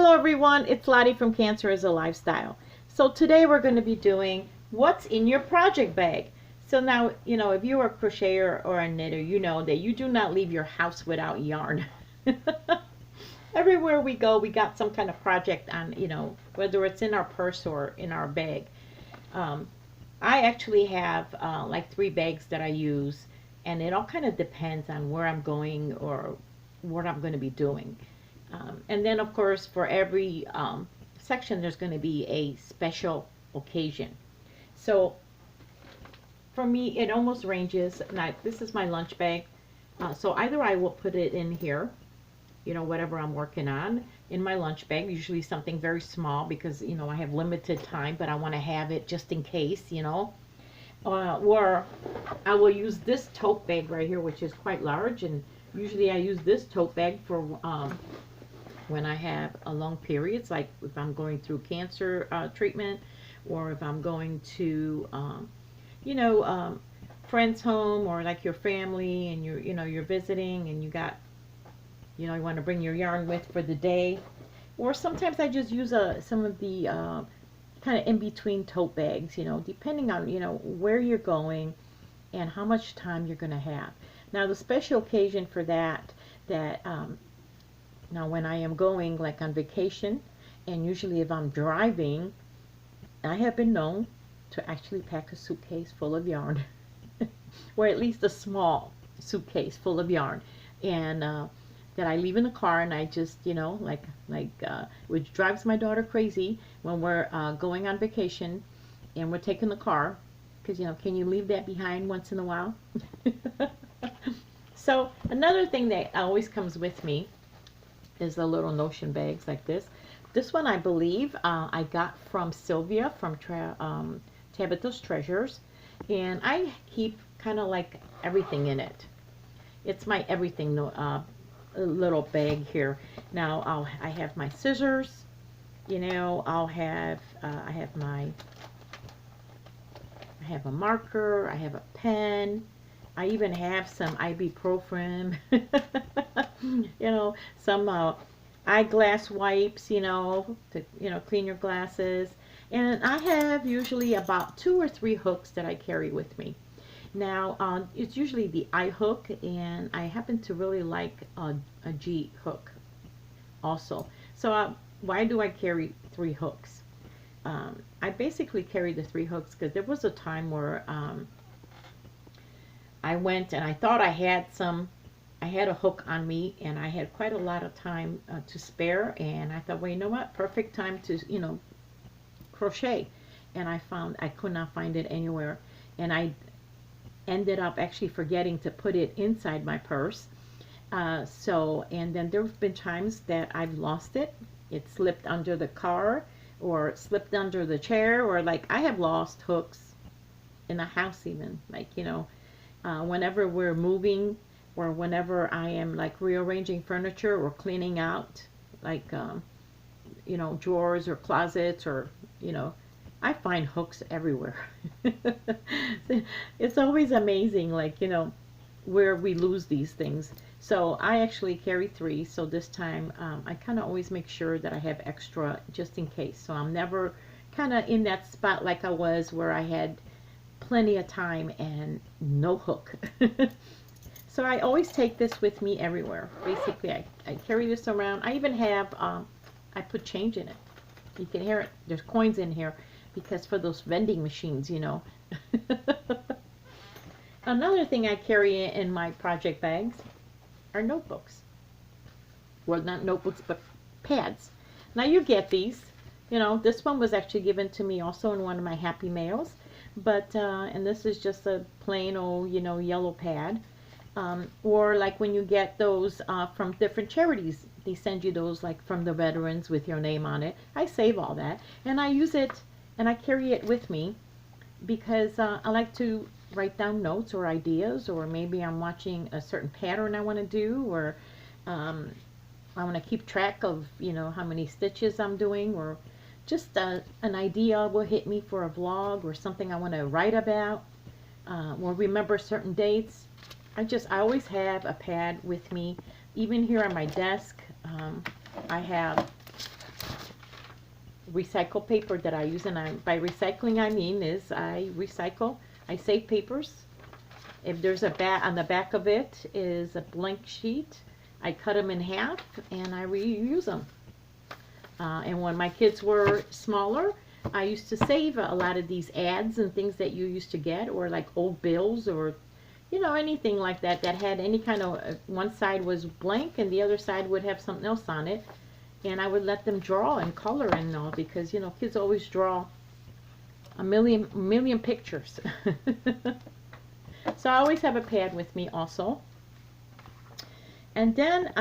Hello everyone, it's Lottie from Cancer is a Lifestyle. So today we're going to be doing what's in your project bag. So now, if you're a crocheter or a knitter, you know that you do not leave your house without yarn. Everywhere we go, we got some kind of project on, whether it's in our purse or in our bag. I actually have like 3 bags that I use, and it all kind of depends on where I'm going or what I'm going to be doing. And then, of course, for every section, there's going to be a special occasion. So for me, it almost ranges. Now, this is my lunch bag. So either I will put it in here, whatever I'm working on, in my lunch bag, usually something very small because, I have limited time, but I want to have it just in case, or I will use this tote bag right here, which is quite large, and usually I use this tote bag for when I have a long periods, like if I'm going through cancer treatment, or if I'm going to, friend's home, or like your family, and you're visiting, and you got, you want to bring your yarn with for the day. Or sometimes I just use some of the kind of in between tote bags, depending on where you're going and how much time you're going to have. Now the special occasion for that now when I am going like on vacation, and usually if I'm driving, I have been known to actually pack a suitcase full of yarn, or at least a small suitcase full of yarn, and that I leave in the car, and I just, which drives my daughter crazy when we're going on vacation and we're taking the car, because, can you leave that behind once in a while? So another thing that always comes with me is the little notion bags like this. This one I believe I got from Sylvia from Tabitha's Treasures, and I keep kind of like everything in it. It's my everything little bag here. Now I have my scissors, I have a marker, I have a pen, I even have some ibuprofen, some eyeglass wipes, to clean your glasses, and I have usually about 2 or 3 hooks that I carry with me. Now it's usually the I hook, and I happen to really like a G hook also. So why do I carry 3 hooks? I basically carry the 3 hooks because there was a time where I went and I thought I had a hook on me, and I had quite a lot of time to spare, and I thought, well, you know what, perfect time to crochet, and I found I could not find it anywhere, and I ended up actually forgetting to put it inside my purse. And then there have been times that I've lost it. It slipped under the car, or slipped under the chair, or like I have lost hooks in the house even, like, whenever we're moving, or whenever I am like rearranging furniture or cleaning out like drawers or closets, or I find hooks everywhere. It's always amazing, like, where we lose these things. So I actually carry 3. So this time I kind of always make sure that I have extra just in case. So I'm never kind of in that spot like I was where I had plenty of time and no hook. So I always take this with me everywhere. Basically, I carry this around. I even have, I put change in it. You can hear it. There's coins in here, because for those vending machines, Another thing I carry in my project bags are notebooks. Well, not notebooks, but pads. Now you get these. This one was actually given to me also in one of my Happy Mails. But, and this is just a plain old, yellow pad. Or like when you get those from different charities, they send you those like from the veterans with your name on it. I save all that, and I use it, and I carry it with me because I like to write down notes or ideas, or maybe I'm watching a certain pattern I want to do, or I want to keep track of, how many stitches I'm doing, or just an idea will hit me for a vlog, or something I want to write about, or remember certain dates. I always have a pad with me, even here on my desk. I have recycle paper that I use, and by recycling I mean is I recycle, I save papers. If there's a on the back of it is a blank sheet, I cut them in half and I reuse them. And when my kids were smaller, I used to save a lot of these ads and things that you used to get, or like old bills, or anything like that that had any kind of, one side was blank and the other side would have something else on it. And I would let them draw and color and all, because kids always draw a million pictures. So I always have a pad with me also. And then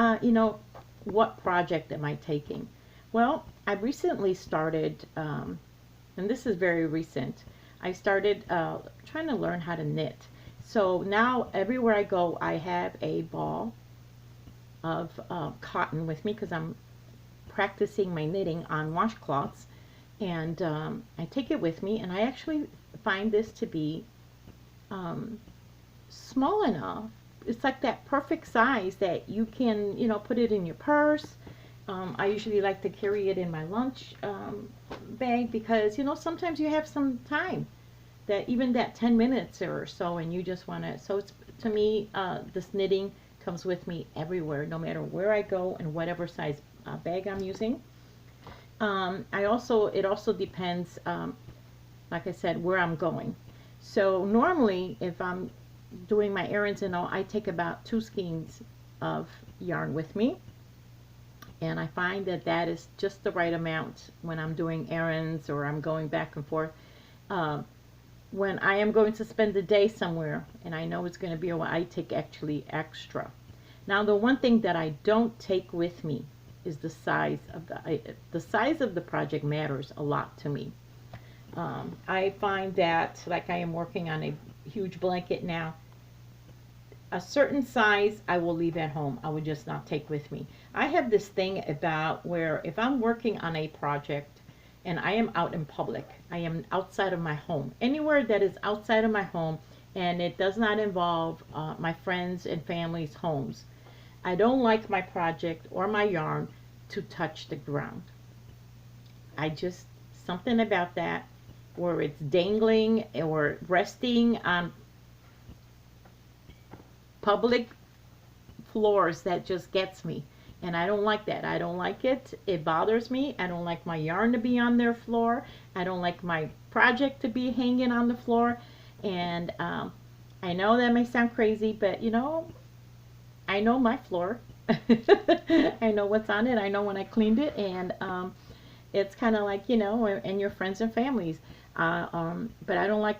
what project am I taking? Well, I recently started, and this is very recent, I started trying to learn how to knit. So now everywhere I go, I have a ball of cotton with me, because I'm practicing my knitting on washcloths. And I take it with me, and I actually find this to be small enough. It's like that perfect size that you can, put it in your purse. I usually like to carry it in my lunch bag, because, sometimes you have some time, that even that 10 minutes or so, and you just want to, so it's, to me, this knitting comes with me everywhere, no matter where I go and whatever size bag I'm using. It also depends, like I said, where I'm going. So normally, if I'm doing my errands and all, I take about 2 skeins of yarn with me. And I find that that is just the right amount when I'm doing errands or I'm going back and forth. When I am going to spend the day somewhere and I know it's going to be a while, I take actually extra. Now, the one thing that I don't take with me is the size of the size of the project matters a lot to me. I find that, like, I am working on a huge blanket now. A certain size I will leave at home. I would just not take with me. I have this thing about where if I'm working on a project and I am out in public, I am outside of my home, anywhere that is outside of my home and it does not involve my friends and family's homes, I don't like my project or my yarn to touch the ground. Something about that, where it's dangling or resting on public floors, that just gets me. And I don't like that. I don't like it. It bothers me. I don't like my yarn to be on their floor. I don't like my project to be hanging on the floor. And I know that may sound crazy, but I know my floor. I know what's on it. I know when I cleaned it. And it's kind of like, and your friends and families. But I don't like,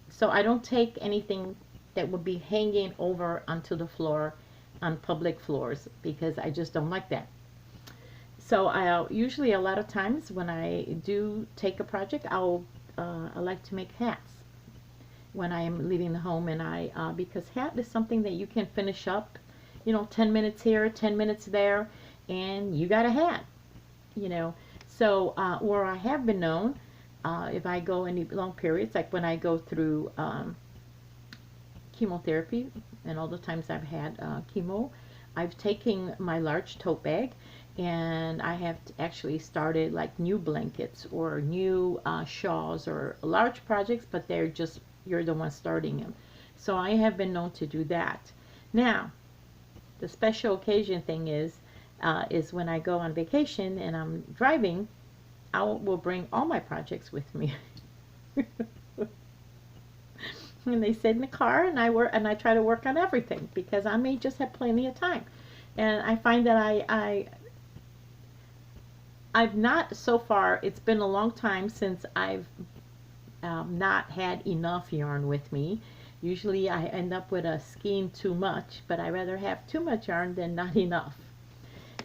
so I don't take anything that would be hanging over onto the floor on public floors, because I just don't like that. So I usually, a lot of times when I do take a project, I like to make hats when I am leaving the home, and because hat is something that you can finish up, 10 minutes here, 10 minutes there, and you got a hat, So where I have been known, if I go any long periods, like when I go through chemotherapy, and all the times I've had chemo, I've taken my large tote bag, and I have actually started like new blankets or new shawls or large projects, but you're the one starting them. So I have been known to do that. Now, the special occasion thing is when I go on vacation and I'm driving, I will bring all my projects with me. And they sit in the car, and I try to work on everything, because I may just have plenty of time. And I find that I've not, so far, it's been a long time since I've not had enough yarn with me. Usually I end up with a skein too much, but I rather have too much yarn than not enough.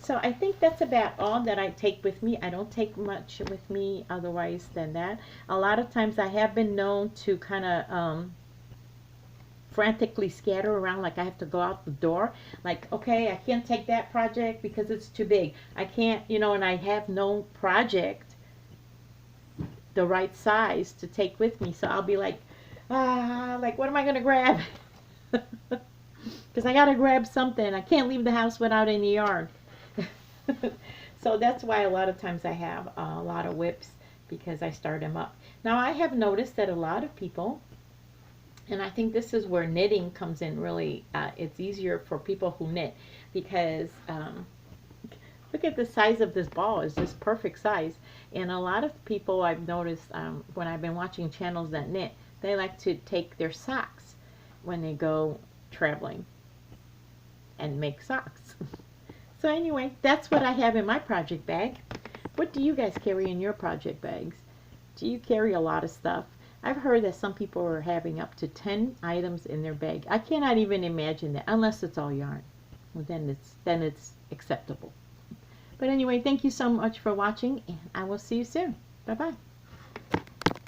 So I think that's about all that I take with me. I don't take much with me otherwise than that. A lot of times I have been known to kind of frantically scatter around, like I have to go out the door, like, okay, I can't take that project because it's too big. I can't, and I have no project the right size to take with me. So I'll be like, what am I going to grab? Because I got to grab something. I can't leave the house without any yarn. So that's why a lot of times I have a lot of whips, because I start them up. Now I have noticed that a lot of people, and I think this is where knitting comes in really, it's easier for people who knit, because look at the size of this ball. It's just perfect size. And a lot of people I've noticed when I've been watching channels that knit, they like to take their socks when they go traveling and make socks. So anyway, that's what I have in my project bag. What do you guys carry in your project bags? Do you carry a lot of stuff? I've heard that some people are having up to 10 items in their bag. I cannot even imagine that, unless it's all yarn. Well, then it's acceptable. But anyway, thank you so much for watching, and I will see you soon. Bye-bye.